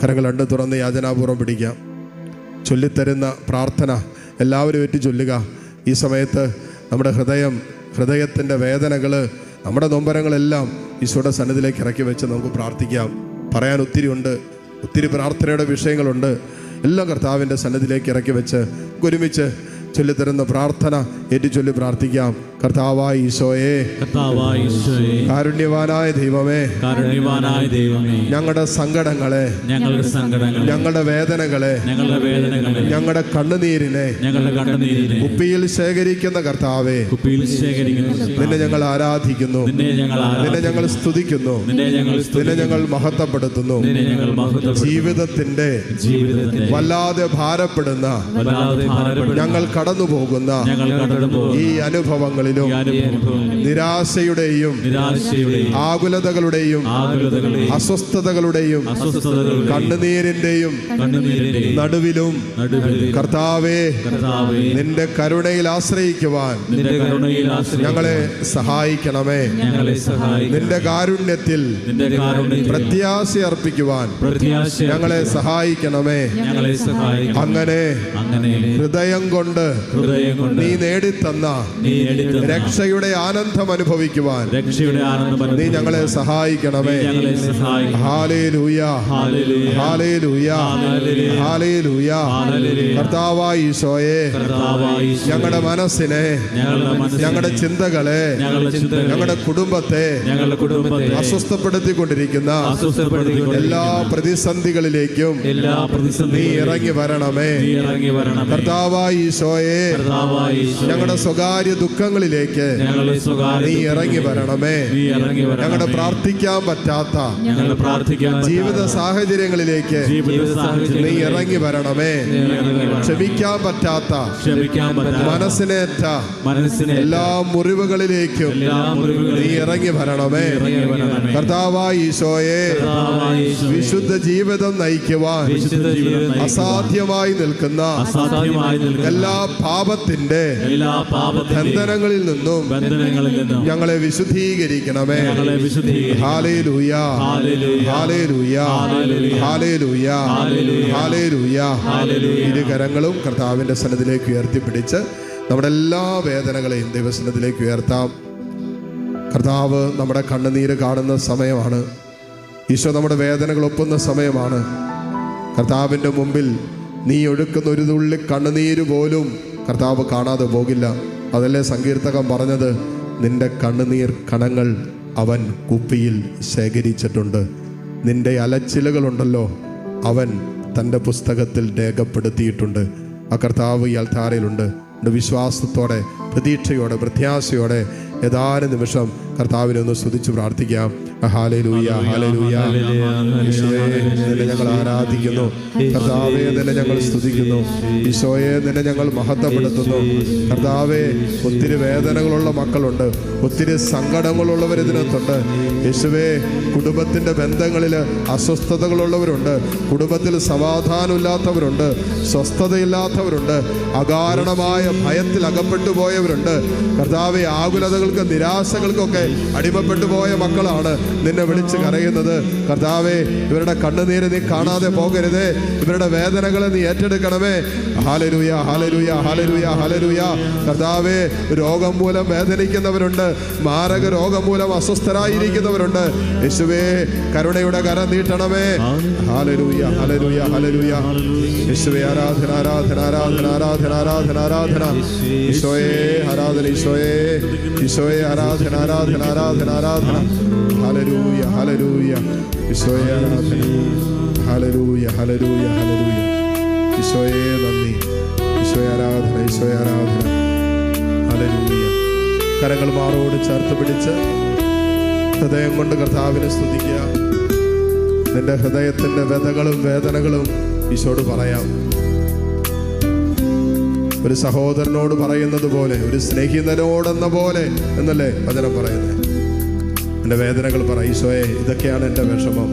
കരങ്ങൾ രണ്ട് തുറന്ന് യാചനാപൂർവ്വം പിടിക്കാം. ചൊല്ലിത്തരുന്ന പ്രാർത്ഥന എല്ലാവരും ഏറ്റ് ചൊല്ലുക. ഈ സമയത്ത് നമ്മുടെ ഹൃദയത്തിൻ്റെ വേദനകൾ, നമ്മുടെ നൊമ്പരങ്ങളെല്ലാം ഈശോയുടെ സന്നിധിയിലേക്ക് ഇറക്കി വെച്ച് നമുക്ക് പ്രാർത്ഥിക്കാം. പറയാൻ ഒത്തിരി ഉണ്ട്, ഒത്തിരി പ്രാർത്ഥനയുടെ വിഷയങ്ങളുണ്ട്. എല്ലാം കർത്താവിൻ്റെ സന്നിധിയിലേക്ക് ഇറക്കി വെച്ച് ഒരുമിച്ച് ചൊല്ലിത്തരുന്ന പ്രാർത്ഥന ഏറ്റുചൊല്ലി പ്രാർത്ഥിക്കാം. കർത്താവായ ഈശോയെ, കാരുണ്യവാനായ ദൈവമേ, ഞങ്ങളുടെ സങ്കടങ്ങളെ, ഞങ്ങളുടെ വേദനകളെ, ഞങ്ങളുടെ കണ്ണുനീരിനെ കുപ്പിയിൽ ശേഖരിക്കുന്ന കർത്താവേ, നിന്നെ ഞങ്ങൾ ആരാധിക്കുന്നു, നിന്നെ ഞങ്ങൾ സ്തുതിക്കുന്നു, നിന്നെ ഞങ്ങൾ മഹത്വപ്പെടുത്തുന്നു. ജീവിതത്തിന്റെ വല്ലാതെ ഭാരപ്പെടുന്ന, ഞങ്ങൾ കടന്നു പോകുന്ന ഈ അനുഭവങ്ങളിലും നിരാശയുടെയും ആകുലതകളുടെയും അസ്വസ്ഥതകളുടെയും കണ്ണുനീരിന്റെയും നടുവിലും കർത്താവേ, നിന്റെ കരുണയിൽ ആശ്രയിക്കുവാൻ ഞങ്ങളെ സഹായിക്കണമേ. നിന്റെ കാരുണ്യത്തിൽ പ്രത്യാശ അർപ്പിക്കുവാൻ ഞങ്ങളെ സഹായിക്കണമേ. അങ്ങനെ ഹൃദയം കൊണ്ട് നീ നേടിത്തന്ന രക്ഷയുടെ ആനന്ദം അനുഭവിക്കുവാൻ നീ ഞങ്ങളെ സഹായിക്കണമേ. Hallelujah, hallelujah, hallelujah. കർത്താവായ ഈശോയെ, ഞങ്ങളുടെ മനസ്സിനെ, ഞങ്ങളുടെ ചിന്തകളെ, ഞങ്ങളുടെ കുടുംബത്തെ അസ്വസ്ഥപ്പെടുത്തിക്കൊണ്ടിരിക്കുന്ന എല്ലാ പ്രതിസന്ധികളിലേക്കും നീ ഇറങ്ങി വരണമേ. കർത്താവായ ഈശോയെ, ഞങ്ങളുടെ സ്വകാര്യ ദുഃഖങ്ങളിലേക്ക് നീ ഇറങ്ങി വരണമേ. ഞങ്ങളുടെ പ്രാർത്ഥിക്കാൻ പറ്റാത്ത ജീവിത സാഹചര്യങ്ങളിലേക്ക് നീ ഇറങ്ങി വരണമേ. ക്ഷമിക്കാൻ പറ്റാത്ത മനസ്സിനേറ്റ എല്ലാ മുറിവുകളിലേക്കും നീ ഇറങ്ങി വരണമേ. കർത്താവായ ഈശോയെ, വിശുദ്ധ ജീവിതം നയിക്കുവാൻ അസാധ്യമായി നിൽക്കുന്ന എല്ലാ പാപത്തിന്റെ ബന്ധനങ്ങളിൽ നിന്നും ഞങ്ങളെ വിശുദ്ധീകരിക്കണമേ. Hallelujah, hallelujah, hallelujah, hallelujah. ഇരു കരങ്ങളും കർത്താവിന്റെ സന്നിധിയിലേക്ക് ഉയർത്തിപ്പിടിച്ച് നമ്മുടെ എല്ലാ വേദനകളെയും ദൈവസന്നിധിയിലേക്ക് ഉയർത്താം. കർത്താവ് നമ്മുടെ കണ്ണുനീര് കാണുന്ന സമയമാണ്. ഈശോ നമ്മുടെ വേദനകൾ ഒപ്പുന്ന സമയമാണ്. കർത്താവിൻ്റെ മുമ്പിൽ നീ ഒഴുക്കുന്ന ഒരു തുള്ളി കണ്ണുനീര് പോലും കർത്താവ് കാണാതെ പോകില്ല. അതല്ലേ സങ്കീർത്തകൻ പറഞ്ഞത്, നിന്റെ കണ്ണുനീർ കണങ്ങൾ അവൻ കുപ്പിയിൽ ശേഖരിച്ചിട്ടുണ്ട്. നിന്റെ അലച്ചിലുകളുണ്ടല്ലോ അവൻ തൻ്റെ പുസ്തകത്തിൽ രേഖപ്പെടുത്തിയിട്ടുണ്ട്. ആ കർത്താവ് ഈ അൽത്താരയിലുണ്ട്. വിശ്വാസത്തോടെ, പ്രതീക്ഷയോടെ, പ്രത്യാശയോടെ ഏതാനും നിമിഷം കർത്താവിനെ ഒന്ന് സ്തുതിച്ച് പ്രാർത്ഥിക്കാം. Hallelujah, hallelujah. ഈശോയെ, നിന്നെ ഞങ്ങൾ ആരാധിക്കുന്നു. കർത്താവേ, നിന്നെ ഞങ്ങൾ സ്തുതിക്കുന്നു. ഈശോയെ, നിന്നെ ഞങ്ങൾ മഹത്വപ്പെടുത്തുന്നു. കർത്താവേ, ഒത്തിരി വേദനകളുള്ള മക്കളുണ്ട്, ഒത്തിരി സങ്കടങ്ങളുള്ളവർ ഇതിനകത്തുണ്ട്. യേശുവേ, കുടുംബത്തിൻ്റെ ബന്ധങ്ങളിൽ അസ്വസ്ഥതകളുള്ളവരുണ്ട്, കുടുംബത്തിൽ സമാധാനമില്ലാത്തവരുണ്ട്, സ്വസ്ഥതയില്ലാത്തവരുണ്ട്, അകാരണമായ ഭയത്തിൽ അകപ്പെട്ടു പോയവരുണ്ട്. കർത്താവേ, ആകുലതകൾക്ക്, നിരാശകൾക്കൊക്കെ അടിമപ്പെട്ടു പോയ മക്കളാണ് നിന്നെ വിളിച്ച് കരയുന്നത്. കർത്താവേ, ഇവരുടെ കണ്ണുനീര് നീ കാണാതെ പോകരുതേ. ഇവരുടെ വേദനകളെ നീ ഏറ്റെടുക്കണമേ. Hallelujah, hallelujah, hallelujah, hallelujah. കർത്താവേ, രോഗം മൂലം വേദനിക്കുന്നവരുണ്ട്, മാരക രോഗം മൂലം അസ്വസ്ഥരായിരിക്കുന്നവരുണ്ട്. യേശുവേ, കരുണയുടെ കരം നീട്ടണമേ. Hallelujah, hallelujah, hallelujah. യേശുവേ, ആരാധന, ആരാധന, ആരാധന, ആരാധന, ആരാധന, ആരാധന. ഈശോയെ ആരാധന, ഈശോയെ, ഈശോയെ ആരാധന, ആരാധന, ആരാധന, ആരാധന. Hallelujah, hallelujah. ഈശോയെ ആരാധന. Hallelujah, hallelujah, hallelujah. ഈശോയെ നന്ദി. ഈശോയെ ആരാധന, ഈശോയെ ആരാധന. ഹല്ലേലൂയ. കരങ്ങൾ മാറോട് ചേർത്ത് പിടിച്ച് ഹൃദയം കൊണ്ട് കർത്താവിനെ സ്തുതിക്കുക. നിന്റെ ഹൃദയത്തിൻ്റെ വ്യതകളും വേദനകളും ഈശോട് പറയാം. ഒരു സഹോദരനോട് പറയുന്നത് പോലെ, ഒരു സ്നേഹിതനോടെന്ന പോലെ എന്നല്ലേ വചനം പറയുന്നത്. എൻ്റെ വേദനകൾ പറ. ഈശോയെ, ഇതൊക്കെയാണ് എൻ്റെ വിഷമം,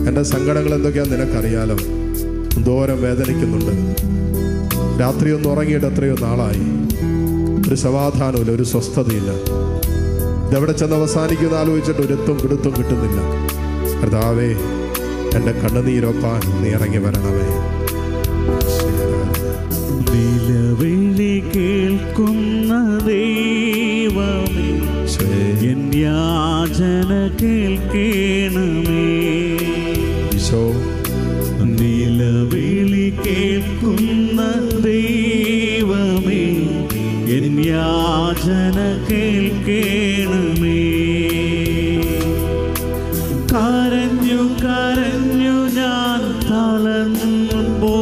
എൻ്റെ സങ്കടങ്ങൾ എന്തൊക്കെയാണെന്ന് നിനക്കറിയാലോ. എന്തോരം വേദനിക്കുന്നുണ്ട്. രാത്രിയൊന്നും ഉറങ്ങിയിട്ട് എത്രയോ നാളായി. ഒരു സമാധാനമില്ല, ഒരു സ്വസ്ഥതയില്ല. ഇതെവിടെ ചെന്ന് അവസാനിക്കുന്ന ആലോചിച്ചിട്ട് ഒരെത്തും പിടുത്തും കിട്ടുന്നില്ല. കർത്താവേ, എൻ്റെ കണ്ണുനീരൊപ്പാൻ നീ ഇറങ്ങി വരണമേ. നിലവിളി കേൾക്കുന്ന ദൈവമേ, എൻ യാചന കേൾക്കണമേ. ഈശോ, നിലവിളി കേൾക്കുന്ന ദൈവമേ, എൻ യാചന കേൾക്കണമേ. കരഞ്ഞു കരഞ്ഞു ഞാൻ തളർന്നുമ്പോൾ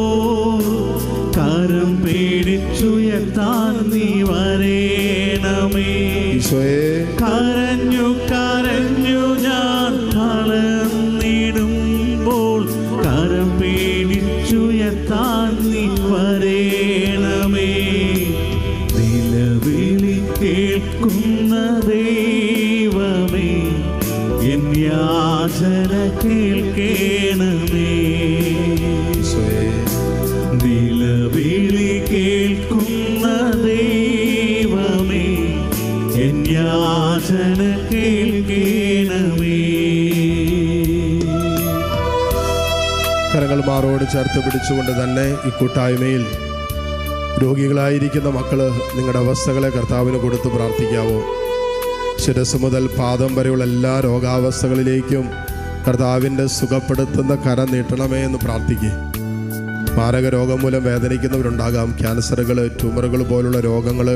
കരം പേടിച്ചുയർത്താൻ നീ വരേണമേ. കരഞ്ഞു കരഞ്ഞു ഞാൻ തളർന്നിടുമ്പോൾ കരം പേടിച്ചുയർത്താൻ നീ വരേണമേ. നിലവിളി കേൾക്കുന്ന ദൈവമേ, എൻ യാചന കേൾക്കണമേ. നിലവിളി കേൾക്കുന്ന ദൈവമേ, എൻ യാചന കേൾക്കണമേ. കരങ്ങൾ മാറോട് ചേർത്ത് പിടിച്ചുകൊണ്ട് തന്നെ ഈ കൂട്ടായ്മയിൽ രോഗികളായിരിക്കുന്ന മക്കള് നിങ്ങളുടെ അവസ്ഥകളെ കർത്താവിന് കൊടുത്ത് പ്രാർത്ഥിക്കാവോ? ശിരസ് മുതൽ പാദം വരെയുള്ള എല്ലാ രോഗാവസ്ഥകളിലേക്കും കർത്താവിൻ്റെ സുഖപ്പെടുത്തുന്ന കരം നീട്ടണമേ എന്ന് പ്രാർത്ഥിക്കുക. മാരക രോഗം മൂലം വേദനിക്കുന്നവരുണ്ടാകാം. ക്യാൻസറുകൾ, ട്യൂമറുകൾ പോലുള്ള രോഗങ്ങൾ,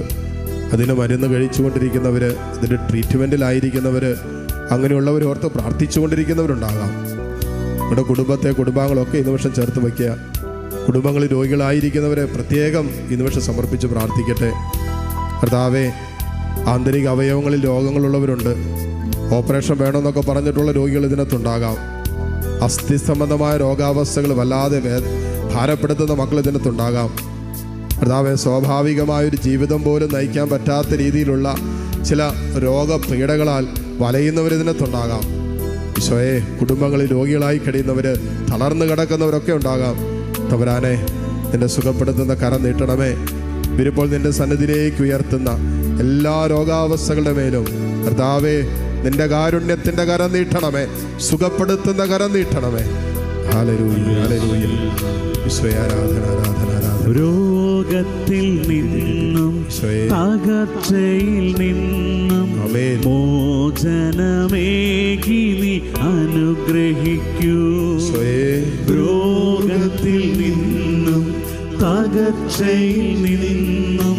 അതിന് മരുന്ന് കഴിച്ചുകൊണ്ടിരിക്കുന്നവർ, അതിൻ്റെ ട്രീറ്റ്മെൻറ്റിലായിരിക്കുന്നവർ, അങ്ങനെയുള്ളവർ ഓർത്ത് പ്രാർത്ഥിച്ചുകൊണ്ടിരിക്കുന്നവരുണ്ടാകാം. നമ്മുടെ കുടുംബത്തെ, കുടുംബാംഗങ്ങളൊക്കെ ഈ നിമിഷം ചേർത്ത് വയ്ക്കുക. കുടുംബങ്ങളിൽ രോഗികളായിരിക്കുന്നവരെ പ്രത്യേകം ഈ നിമിഷം സമർപ്പിച്ച് പ്രാർത്ഥിക്കട്ടെ. കർത്താവേ, ആന്തരിക അവയവങ്ങളിൽ രോഗങ്ങളുള്ളവരുണ്ട്. ഓപ്പറേഷൻ വേണമെന്നൊക്കെ പറഞ്ഞിട്ടുള്ള രോഗികൾ ഇതിനകത്തുണ്ടാകാം. അസ്ഥി സംബന്ധമായ രോഗാവസ്ഥകൾ വല്ലാതെ ഭാരപ്പെടുത്തുന്ന മക്കൾ ഇതിനകത്തുണ്ടാകാം. കർത്താവേ, സ്വാഭാവികമായൊരു ജീവിതം പോലും നയിക്കാൻ പറ്റാത്ത രീതിയിലുള്ള ചില രോഗപീഠകളാൽ വലയുന്നവരിതിനകത്തുണ്ടാകാം. ഈശോയെ, കുടുംബങ്ങളിൽ രോഗികളായി കഴിയുന്നവർ, തളർന്നു കിടക്കുന്നവരൊക്കെ ഉണ്ടാകാം. തമ്പുരാനെ, നിന്റെ സുഖപ്പെടുത്തുന്ന കരം നീട്ടണമേ. ഇവരിപ്പോൾ നിന്റെ സന്നിധിയിലേക്ക് ഉയർത്തുന്ന എല്ലാ രോഗാവസ്ഥകളുടെ മേലും കർത്താവേ, നിന്റെ കാരുണ്യത്തിൻ്റെ കരം നീട്ടണമേ, സുഖപ്പെടുത്തുന്ന കരം നീട്ടണമേ. Hallelujah, hallelujah. ഈശോയെ, ആരാധന, ആരാധന, ആരാധന. രോഗത്തിൽ നിന്നും തകർച്ചയിൽ നിന്നും മോചനമേകി നീ അനുഗ്രഹിക്കൂ. രോഗത്തിൽ നിന്നും തകർച്ചയിൽ നിന്നും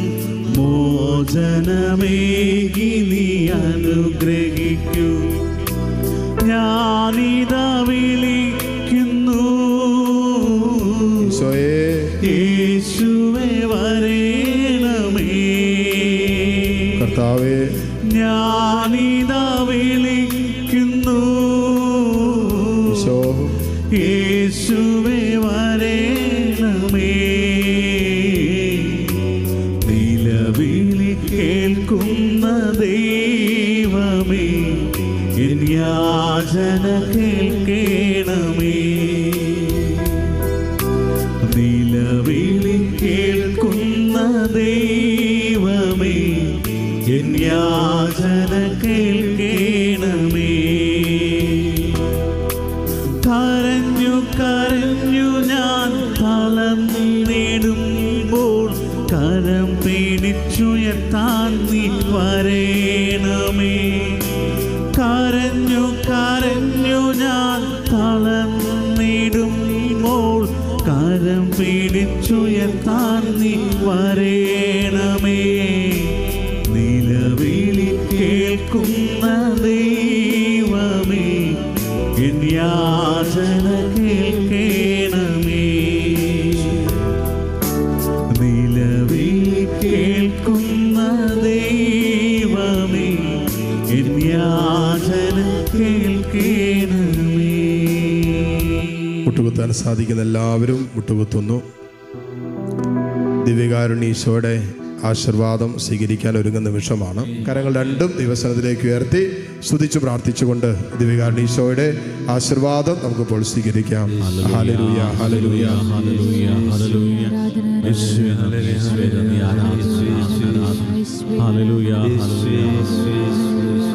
മോചനമേകി നീ അനുഗ്രഹിക്കൂ. ഞാനിതാ വിളിക്കുന്നു, യേശുവേ വരേണമേ. കർത്താവേ, ഞാനിതാ വിളിക്കുന്നു, യേശുവേ വരേണമേ. നിലവിളി കേൾക്കുന്ന ദൈവമേ, എൻ യാചന കേൾക്കണമേ. നിലവിളി കേൾക്കുന്ന ദൈവമേ, എൻ യാചന കേൾക്കണമേ. കരഞ്ഞു കരഞ്ഞു ഞാൻ തളർന്നിടുമ്പോൾ കരം പിടിച്ചുയർത്താൻ നീ വരേണമേ. കരഞ്ഞു കരഞ്ഞു ഞാൻ തളർന്നിടുമ്പോൾ കരം പിടിച്ചുയർത്താൻ നീ വരേണമേ. നിലവിളി കേൾക്കുന്ന ദൈവമേ, എൻ യാചന കേൾക്കണമേ. നിലവിളി കേൾക്കുന്ന ദൈവമേ, എൻ യാചന കേൾക്കണമേ. മുട്ടുകുത്താൻ സാധിക്കുന്ന എല്ലാവരും മുട്ടുകുത്തുന്നു. ദിവ്യകാരുണ്യ ആശീർവാദം സ്വീകരിക്കാൻ ഒരുങ്ങുന്ന നിമിഷമാണ്. കരങ്ങൾ രണ്ടും ദൈവസന്നിധിയിലേക്ക് ഉയർത്തി സ്തുതിച്ച് പ്രാർത്ഥിച്ചുകൊണ്ട് ദിവ്യകാരുണ്യ ആശീർവാദം നമുക്കിപ്പോൾ സ്വീകരിക്കാം. Hallelujah, hallelujah, hallelujah, hallelujah. Hallelujah, hallelujah.